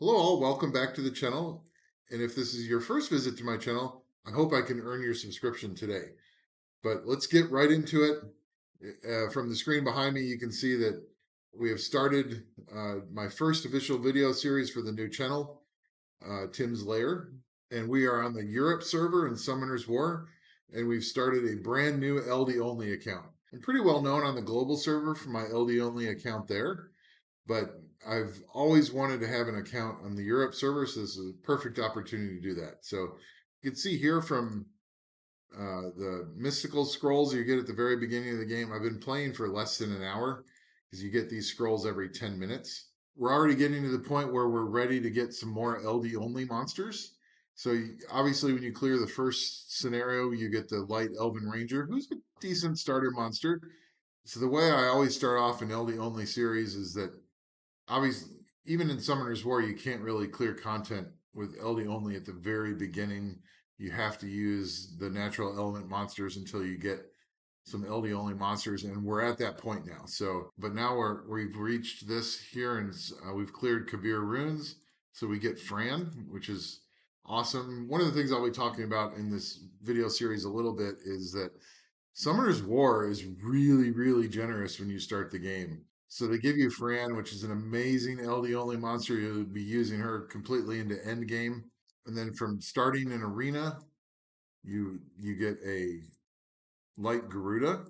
Hello all, welcome back to the channel. And if this is your first visit to my channel, I hope I can earn your subscription today. But let's get right into it. From the screen behind me, you can see that we have started my first official video series for the new channel, Tim's Lair. And we are on the Europe server in Summoner's War. And we've started a brand new LD only account. I'm pretty well known on the global server for my LD only account there, but I've always wanted to have an account on the Europe server, so this is a perfect opportunity to do that. So you can see here from the mystical scrolls you get at the very beginning of the game. I've been playing for less than an hour because you get these scrolls every 10 minutes. We're already getting to the point where we're ready to get some more LD only monsters. So obviously, when you clear the first scenario, you get the Light Elven Ranger, who's a decent starter monster. So the way I always start off an LD only series is that obviously, even in Summoner's War, you can't really clear content with LD only at the very beginning. You have to use the natural element monsters until you get some LD only monsters, and we're at that point now. So, but now we've reached this here, and we've cleared Kabir runes, so we get Fran, which is awesome. One of the things I'll be talking about in this video series a little bit is that Summoner's War is really, really generous when you start the game. So they give you Fran, which is an amazing LD only monster. You'll be using her completely into end game. And then from starting an arena, you get a light Garuda,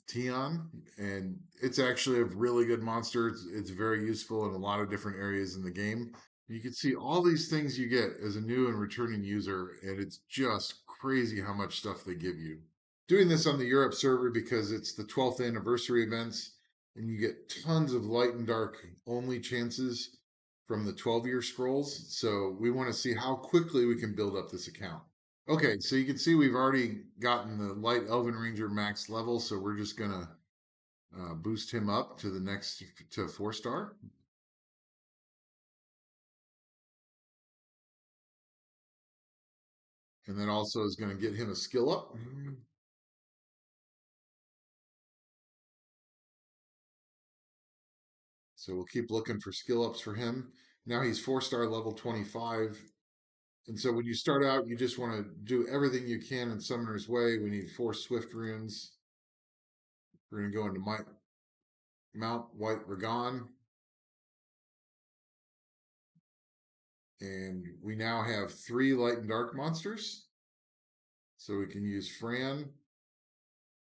Tion, and it's actually a really good monster. It's very useful in a lot of different areas in the game. You can see all these things you get as a new and returning user, and it's just crazy how much stuff they give you. Doing this on the Europe server because it's the 12th anniversary events, and you get tons of light and dark only chances from the 12-year scrolls. So we want to see how quickly we can build up this account. Okay, so you can see we've already gotten the Light Elven Ranger max level, so we're just gonna boost him up to the next to 4 star. And that also is going to get him a skill up. So we'll keep looking for skill ups for him. Now he's 4 star level 25. And so when you start out, you just want to do everything you can in Summoner's Way. We need 4 Swift runes. We're going to go into Mount White Ragon. And we now have 3 light and dark monsters. So we can use Fran.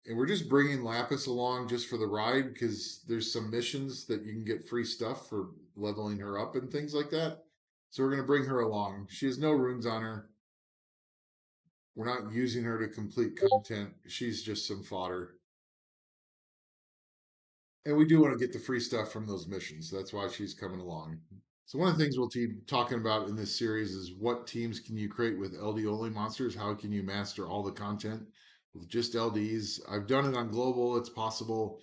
And we're just bringing Lapis along just for the ride because there's some missions that you can get free stuff for leveling her up and things like that. So we're going to bring her along. She has no runes on her. We're not using her to complete content. She's just some fodder. And we do want to get the free stuff from those missions. So that's why she's coming along. So one of the things we'll be talking about in this series is what teams can you create with LD only monsters? How can you master all the content with just LDs? I've done it on global. It's possible.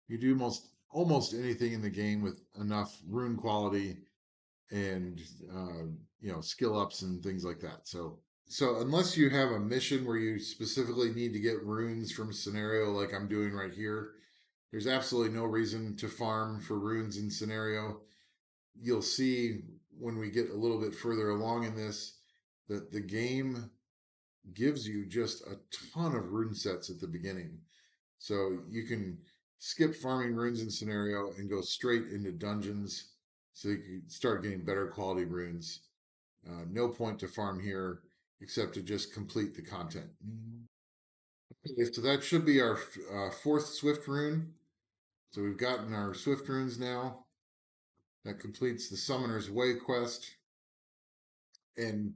You do almost anything in the game with enough rune quality and skill ups and things like that. So unless you have a mission where you specifically need to get runes from a scenario like I'm doing right here, there's absolutely no reason to farm for runes in scenario. You'll see when we get a little bit further along in this that the game gives you just a ton of rune sets at the beginning. So you can skip farming runes in scenario and go straight into dungeons so you can start getting better quality runes. No point to farm here except to just complete the content. Okay, so that should be our 4th Swift rune. So we've gotten our Swift runes now. That completes the Summoner's Way quest. And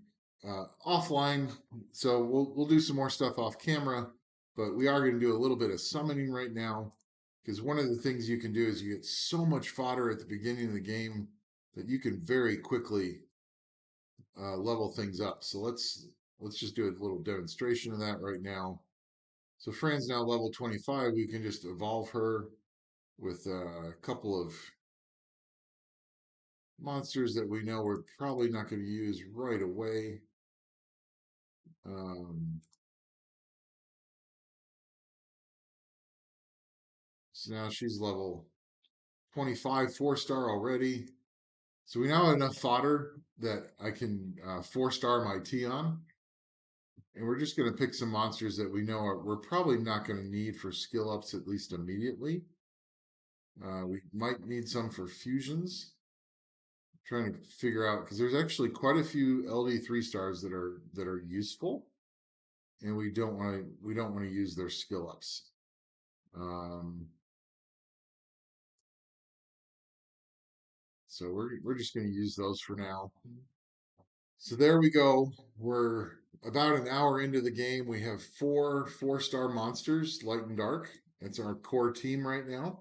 offline, so we'll do some more stuff off camera, but we are going to do a little bit of summoning right now because one of the things you can do is you get so much fodder at the beginning of the game that you can very quickly level things up. So let's just do a little demonstration of that right now. So Fran's now level 25. We can just evolve her with a couple of monsters that we know we're probably not going to use right away. Um, so now she's level 25, 4 star already. So we now have enough fodder that I can 4-star my Tion. And we're just going to pick some monsters that we know we're probably not going to need for skill ups, at least immediately. We might need some for fusions. Trying to figure out because there's actually quite a few LD 3-stars that are useful, and we don't want to use their skill ups. So we're just going to use those for now. So there we go. We're about an hour into the game. We have 4-star monsters, light and dark. That's our core team right now.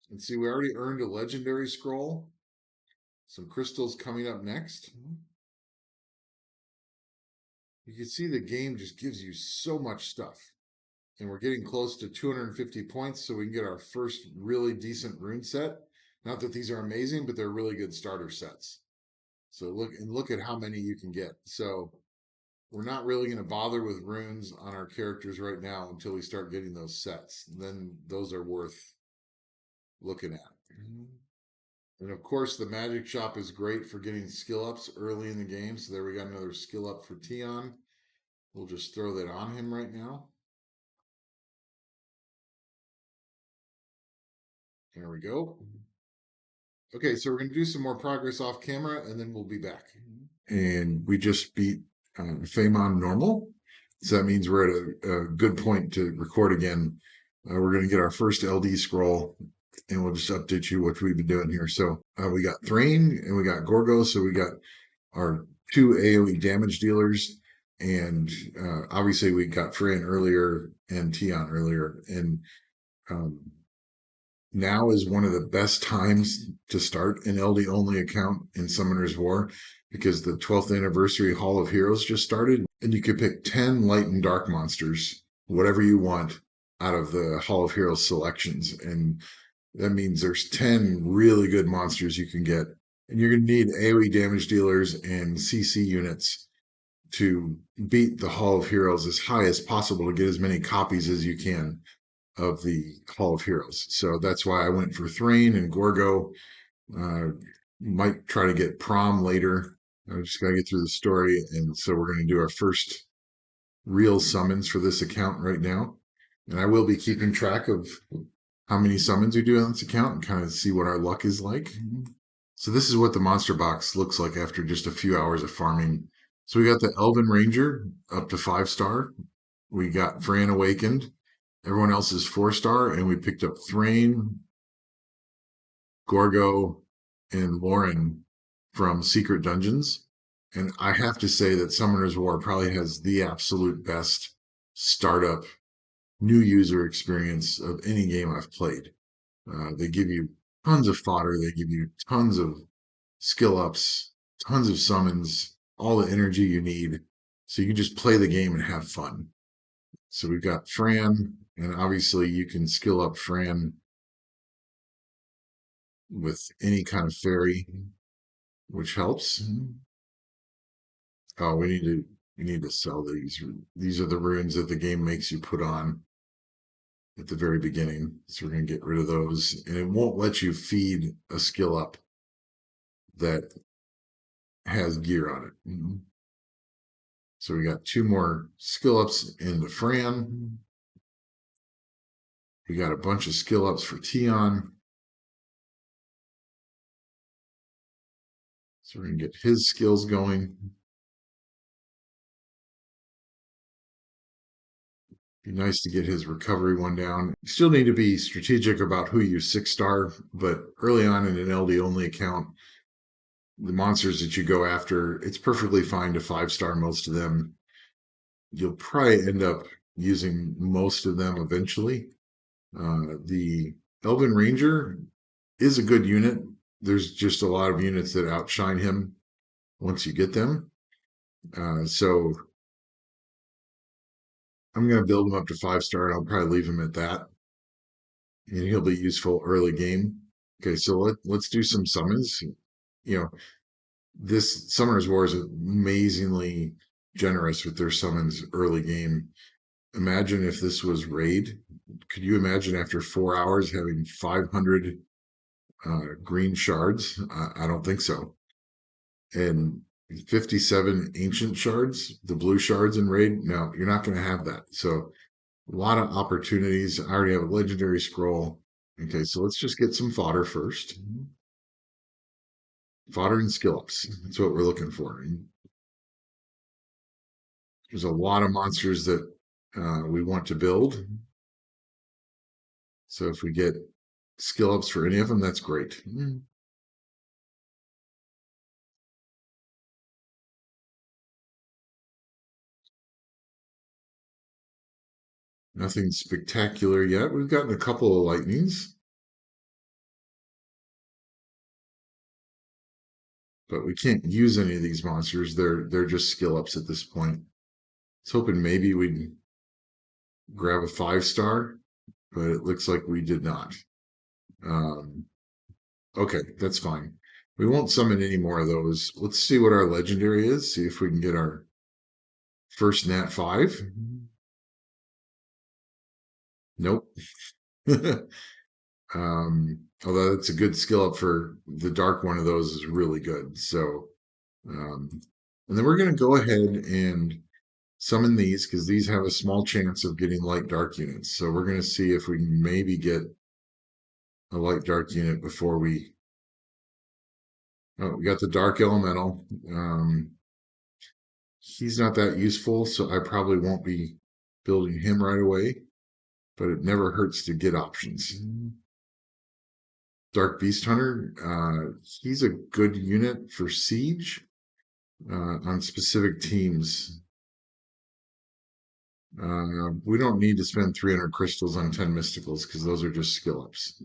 And see, we already earned a legendary scroll. Some crystals coming up next. You can see the game just gives you so much stuff. And we're getting close to 250 points, so we can get our first really decent rune set. Not that these are amazing, but they're really good starter sets. So look at how many you can get. So we're not really going to bother with runes on our characters right now until we start getting those sets. And then those are worth looking at. And of course, the magic shop is great for getting skill ups early in the game. So there we got another skill up for Tion. We'll just throw that on him right now. There we go. Okay, so we're going to do some more progress off camera and then we'll be back. And we just beat Famon normal. So that means we're at a good point to record again. We're going to get our first LD scroll and we'll just update you what we've been doing here. So we got Thrain and we got Gorgo. So we got our 2 AoE damage dealers. And obviously we got Fran earlier and Tion earlier. And now is one of the best times to start an LD only account in Summoner's War because the 12th anniversary Hall of Heroes just started and you could pick 10 light and dark monsters, whatever you want, out of the Hall of Heroes selections. And that means there's 10 really good monsters you can get. And you're going to need AoE damage dealers and CC units to beat the Hall of Heroes as high as possible to get as many copies as you can of the Hall of Heroes. So that's why I went for Thrain and Gorgo. Might try to get Prom later. I just got to get through the story. And so we're going to do our first real summons for this account right now. And I will be keeping track of how many summons we do on this account and kind of see what our luck is like. So this is what the monster box looks like after just a few hours of farming. So we got the Elven Ranger up to 5-star. We got Fran Awakened. Everyone else is 4-star, and we picked up Thrain, Gorgo, and Lauren from Secret Dungeons. And I have to say that Summoner's War probably has the absolute best startup new user experience of any game I've played. They give you tons of fodder, they give you tons of skill ups, tons of summons, all the energy you need. So you can just play the game and have fun. So we've got Fran, and obviously you can skill up Fran with any kind of fairy, which helps. Oh, we need to sell these. These are the runes that the game makes you put on at the very beginning. So we're gonna get rid of those. And it won't let you feed a skill up that has gear on it. So we got 2 more skill ups into Fran. We got a bunch of skill ups for Tion. So we're gonna get his skills going. Be nice to get his recovery one down. You still need to be strategic about who you 6-star, but early on in an LD only account, the monsters that you go after, it's perfectly fine to 5-star most of them. You'll probably end up using most of them eventually. The Elven Ranger is a good unit. There's just a lot of units that outshine him once you get them. So I'm going to build him up to 5-star, and I'll probably leave him at that. And he'll be useful early game. Okay, so let's do some summons. You know, this Summoner's War is amazingly generous with their summons early game. Imagine if this was raid. Could you imagine after 4 hours having 500 green shards? I don't think so. And 57 ancient shards, the blue shards in raid. No, you're not going to have that. So a lot of opportunities. I already have a legendary scroll. Okay, so let's just get some fodder first. Fodder and skill ups. That's what we're looking for. And there's a lot of monsters that we want to build. So if we get skill ups for any of them, that's great. Nothing spectacular yet. We've gotten a couple of lightnings, but we can't use any of these monsters. They're just skill ups at this point. I was hoping maybe we'd grab a 5-star, but it looks like we did not. Um, okay, that's fine. We won't summon any more of those. Let's see what our legendary is. See if we can get our first Nat 5. Nope. Although it's a good skill up for the dark one of those is really good. So, um, and then we're going to go ahead and summon these because these have a small chance of getting light dark units. So we're going to see if we can maybe get a light dark unit before we. Oh, we got the dark elemental. He's not that useful, so I probably won't be building him right away, but it never hurts to get options. Dark Beast Hunter, he's a good unit for siege on specific teams. We don't need to spend 300 crystals on 10 mysticals because those are just skill ups.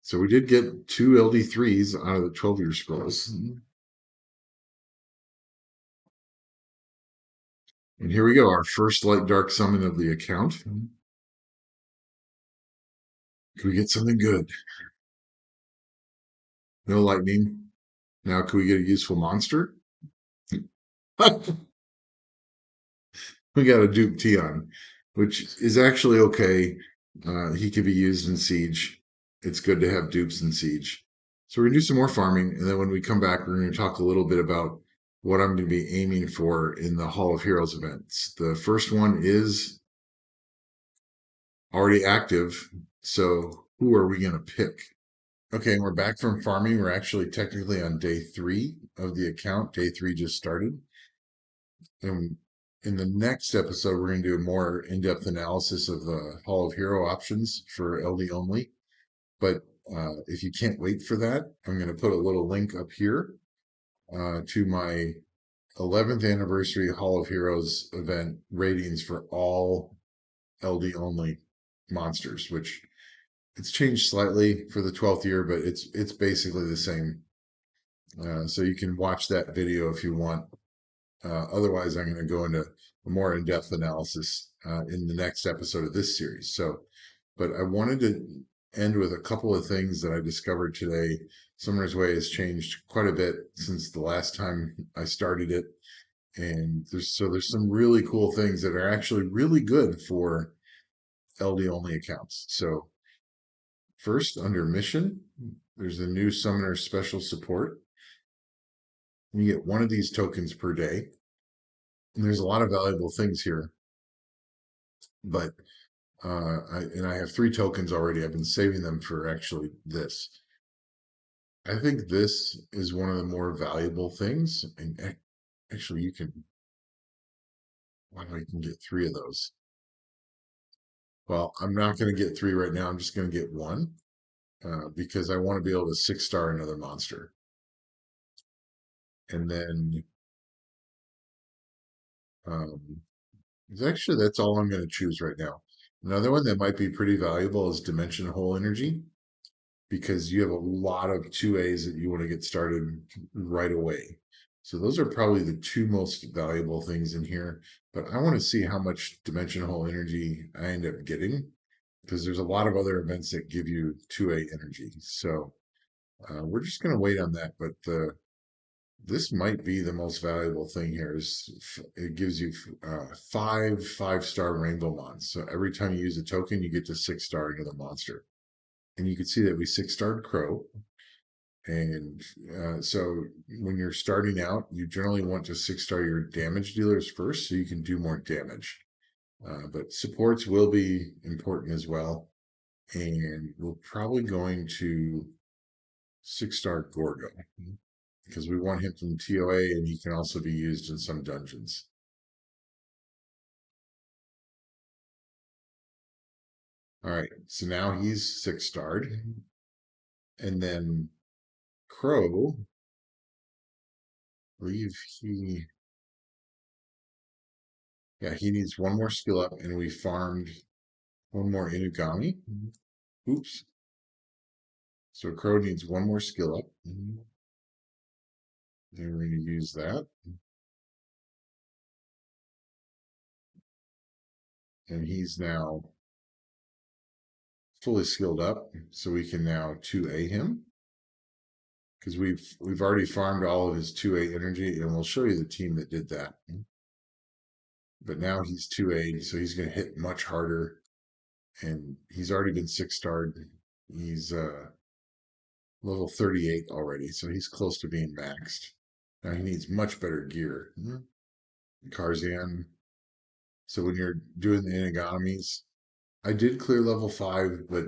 So we did get 2 LD3s out of the 12-year scrolls. And here we go, our first light dark summon of the account. Can we get something good? No lightning. Now, can we get a useful monster? We got a Duke Tion, which is actually okay. He could be used in Siege. It's good to have dupes in Siege. So we're gonna do some more farming, and then when we come back, we're gonna talk a little bit about what I'm gonna be aiming for in the Hall of Heroes events. The first one is already active, so who are we gonna pick? Okay, we're back from farming. We're actually technically on day 3 of the account. Day 3 just started. And in the next episode, we're going to do a more in-depth analysis of the Hall of Hero options for LD only. But if you can't wait for that, I'm going to put a little link up here to my 11th anniversary Hall of Heroes event ratings for all LD only monsters, which it's changed slightly for the 12th year, but it's basically the same. So you can watch that video if you want. Otherwise, I'm going to go into a more in-depth analysis in the next episode of this series. So, but I wanted to end with a couple of things that I discovered today. Summoner's Way has changed quite a bit since the last time I started it. And there's some really cool things that are actually really good for LD only accounts. So first, under mission, there's a new summoner special support. You get one of these tokens per day. And there's a lot of valuable things here, but I have 3 tokens already. I've been saving them for actually this. I think this is one of the more valuable things. And actually, wow, you can get 3 of those. Well, I'm not going to get 3 right now. I'm just going to get 1 because I want to be able to 6-star another monster. And then, um, actually, that's all I'm going to choose right now. Another one that might be pretty valuable is Dimension Hole Energy, because you have a lot of 2As that you want to get started right away. So those are probably the 2 most valuable things in here. But I want to see how much Dimension Hole energy I end up getting, because there's a lot of other events that give you 2A energy. So we're just going to wait on that. But This might be the most valuable thing here. Is it gives you 5 5-star rainbow mons. So every time you use a token, you get to 6-star another monster. And you can see that we 6-starred Crow. And so when you're starting out, you generally want to 6-star your damage dealers first so you can do more damage. But supports will be important as well. And we're probably going to 6-star Gorgo because we want him from TOA and he can also be used in some dungeons. All right, so now he's 6-starred. And then Crow, I believe he needs one more skill up, and we farmed one more Inugami. Oops. So Crow needs one more skill up. And we're going to use that. And he's now fully skilled up, so we can now 2A him. Because we've already farmed all of his 2A energy, and we'll show you the team that did that. But now he's 2A, so he's going to hit much harder. And he's already been 6-starred. He's level 38 already, so he's close to being maxed. Now he needs much better gear. Karzan. So when you're doing the Inigamis, I did clear level 5, but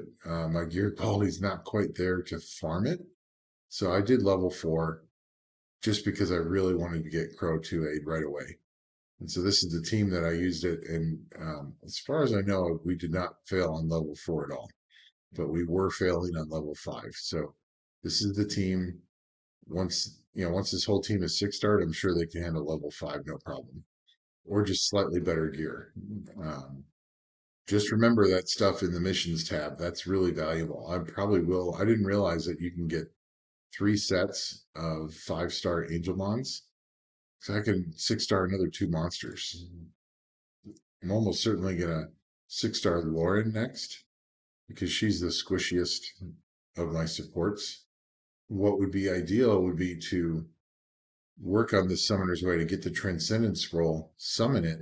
my gear quality is not quite there to farm it. So I did level 4 just because I really wanted to get Crow 2-8 right away. And so this is the team that I used it. And as far as I know, we did not fail on level 4 at all, but we were failing on level 5. So this is the team. Once this whole team is 6-starred, I'm sure they can handle level 5 no problem, or just slightly better gear. Just remember that stuff in the missions tab. That's really valuable. I probably will. I didn't realize that you can get 3 sets of 5-star Angelmons. So I can 6-star another 2 monsters. I'm almost certainly gonna 6-star Lauren next because she's the squishiest of my supports. What would be ideal would be to work on the Summoner's Way to get the Transcendence Scroll, summon it,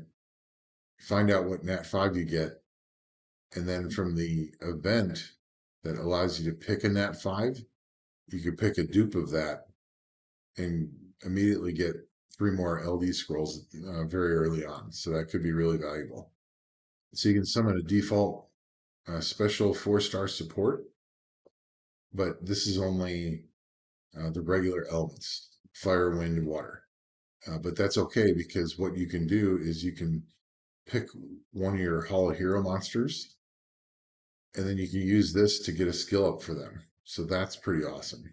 find out what Nat 5 you get, and then from the event that allows you to pick a Nat 5, you could pick a dupe of that and immediately get 3 more LD scrolls very early on. So that could be really valuable. So you can summon a default special 4-star support, but this is only the regular elements, fire, wind, water. But that's okay because what you can do is you can pick one of your Hall of Hero monsters, and then you can use this to get a skill up for them. So that's pretty awesome.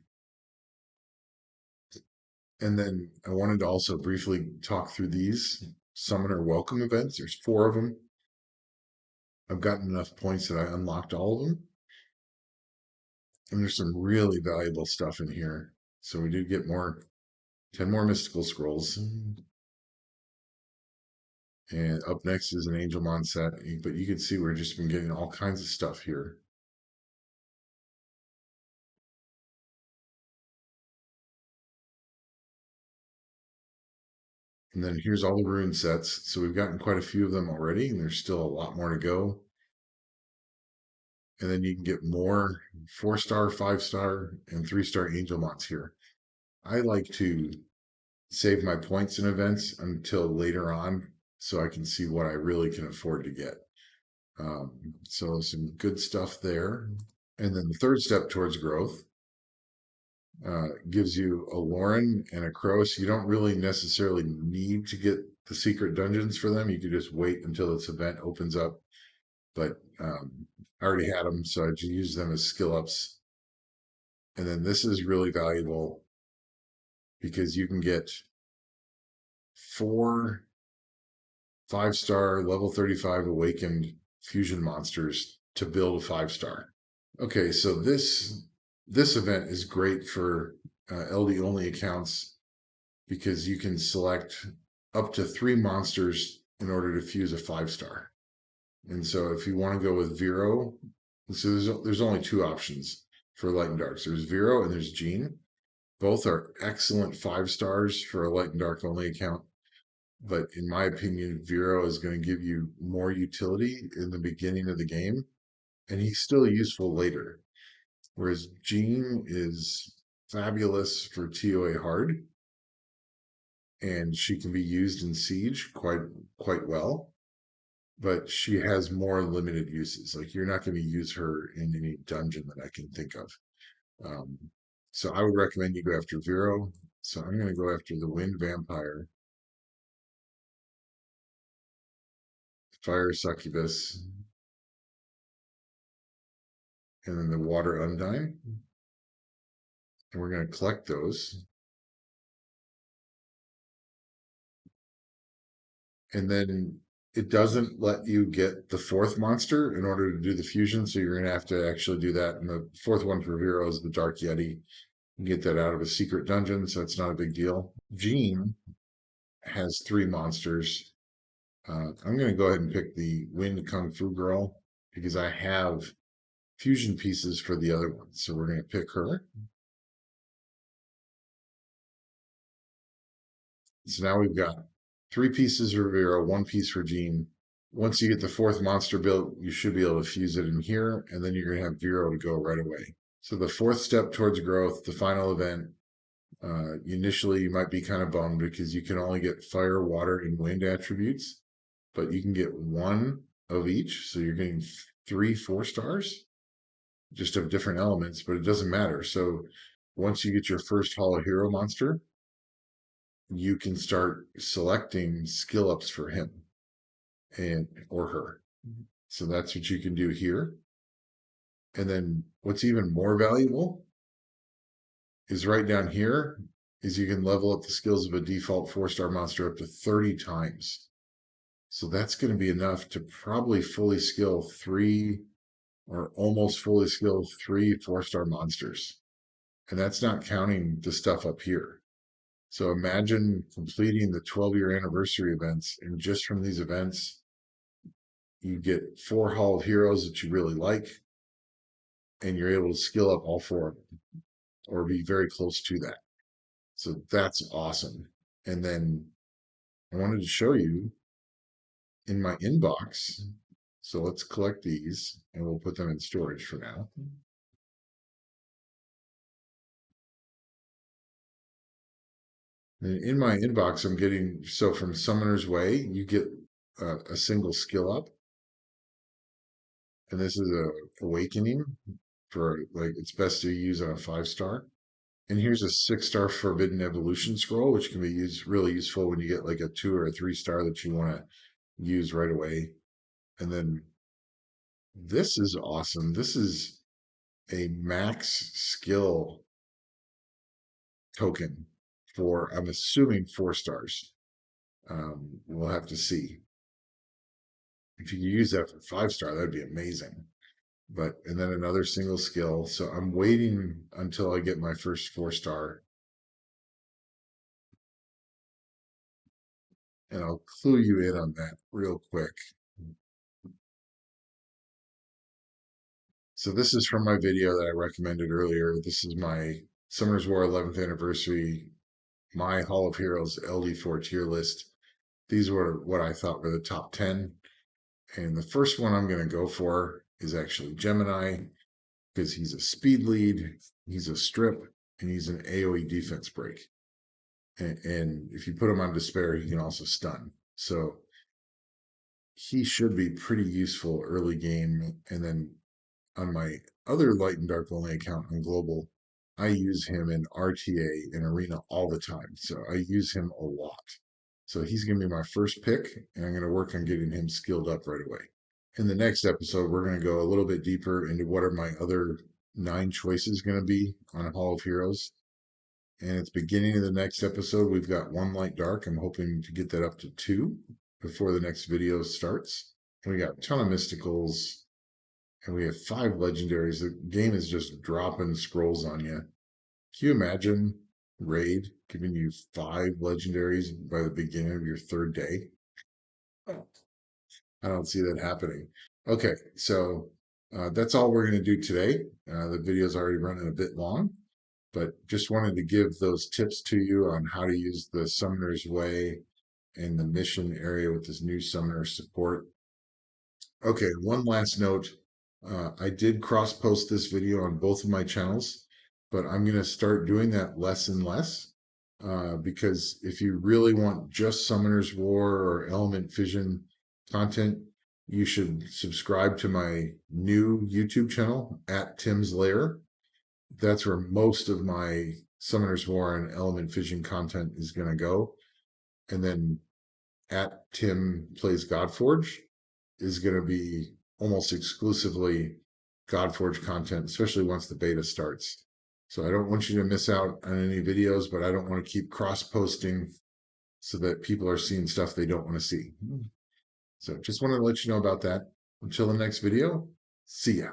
And then I wanted to also briefly talk through these summoner welcome events. There's 4 of them. I've gotten enough points that I unlocked all of them. And there's some really valuable stuff in here. So we did get 10 more mystical scrolls. And up next is an Angelmon set, but you can see we've just been getting all kinds of stuff here. And then here's all the rune sets. So we've gotten quite a few of them already, and there's still a lot more to go. And then you can get more 4-star, 5-star, and 3-star Angelmons here. I like to save my points in events until later on so I can see what I really can afford to get. So some good stuff there. And then the third step towards growth gives you a Lauren and a Crow. So you don't really necessarily need to get the secret dungeons for them. You can just wait until this event opens up. But I already had them, so I just use them as skill ups. And then this is really valuable because you can get 4 5-star level 35 awakened fusion monsters to build a 5-star. Okay, so this event is great for LD only accounts because you can select up to 3 monsters in order to fuse a 5-star. And so if you want to go with Vero, so there's only 2 options for Light and Darks. There's Vero and there's Jean. Both are excellent 5 stars for a light and dark only account. But in my opinion, Vero is going to give you more utility in the beginning of the game, and he's still useful later. Whereas Jean is fabulous for TOA hard, and she can be used in Siege quite well, but she has more limited uses. Like you're not going to use her in any dungeon that I can think of. Um, so I would recommend you go after Vero. So I'm going to go after the Wind Vampire, Fire Succubus, and then the Water Undine. And we're going to collect those. And then it doesn't let you get the fourth monster in order to do the fusion. So you're going to have to actually do that. And the fourth one for Vero is the Dark Yeti. You get that out of a secret dungeon, so it's not a big deal. Jean has 3 monsters. I'm going to go ahead and pick the Wind Kung Fu Girl because I have fusion pieces for the other ones. So we're going to pick her. So now we've got 3 pieces for Vero, 1 piece for Jean. Once you get the fourth monster built, you should be able to fuse it in here, and then you're going to have Vero to go right away. So the fourth step towards growth, the final event, initially you might be kind of bummed because you can only get fire, water, and wind attributes, but you can get 1 of each. So you're getting 3 4-stars just of different elements, but it doesn't matter. So once you get your first Hall of Hero monster, you can start selecting skill ups for him and or her. So that's what you can do here. And then what's even more valuable is right down here is you can level up the skills of a default 4-star monster up to 30 times. So that's going to be enough to probably fully skill 3 or almost fully skill 3 4-star monsters. And that's not counting the stuff up here. So imagine completing the 12-year anniversary events, and just from these events, you get 4 Hall of Heroes that you really like, and you're able to skill up all 4 of them or be very close to that. So that's awesome. And then I wanted to show you in my inbox. So let's collect these and we'll put them in storage for now. And in my inbox, I'm getting, so from Summoner's Way, you get a single skill up. And this is a awakening for like, it's best to use on a 5-star. And here's a 6-star Forbidden Evolution scroll, which can be really useful when you get like a 2 or a 3-star that you want to use right away. And then this is awesome. This is a max skill token for, I'm assuming, 4-stars. We'll have to see. If you use that for 5-star, that'd be amazing. But, and then another single skill. So I'm waiting until I get my first 4-star. And I'll clue you in on that real quick. So this is from my video that I recommended earlier. This is my Summoners War 11th anniversary, my Hall of Heroes LD4 tier list. These were what I thought were the top 10. And the first one I'm going to go for is actually Gemini because he's a speed lead, he's a strip, and he's an AoE defense break. And if you put him on Despair, he can also stun. So he should be pretty useful early game. And then on my other Light and Dark only account on Global, I use him in RTA and Arena all the time. So I use him a lot. So he's going to be my first pick, and I'm going to work on getting him skilled up right away. In the next episode, we're going to go a little bit deeper into what are my other 9 choices going to be on Hall of Heroes. And at the beginning of the next episode, we've got 1 Light Dark. I'm hoping to get that up to 2 before the next video starts. And we got a ton of Mysticals, and we have 5 legendaries. The game is just dropping scrolls on you. Can you imagine Raid giving you 5 legendaries by the beginning of your 3rd day? I don't see that happening. Okay, so that's all we're going to do today. The video's already running a bit long. but just wanted to give those tips to you on how to use the Summoner's Way and the mission area with this new Summoner support. Okay, one last note. I did cross post this video on both of my channels, but I'm going to start doing that less and less because if you really want just Summoner's War or Element Fission content, you should subscribe to my new YouTube channel at Tim's Lair. That's where most of my Summoner's War and Element Fission content is going to go. And then at Tim Plays Godforge is going to be almost exclusively Godforge content, especially once the beta starts. So I don't want you to miss out on any videos, but I don't want to keep cross posting so that people are seeing stuff they don't want to see. So just wanted to let you know about that. Until the next video, see ya.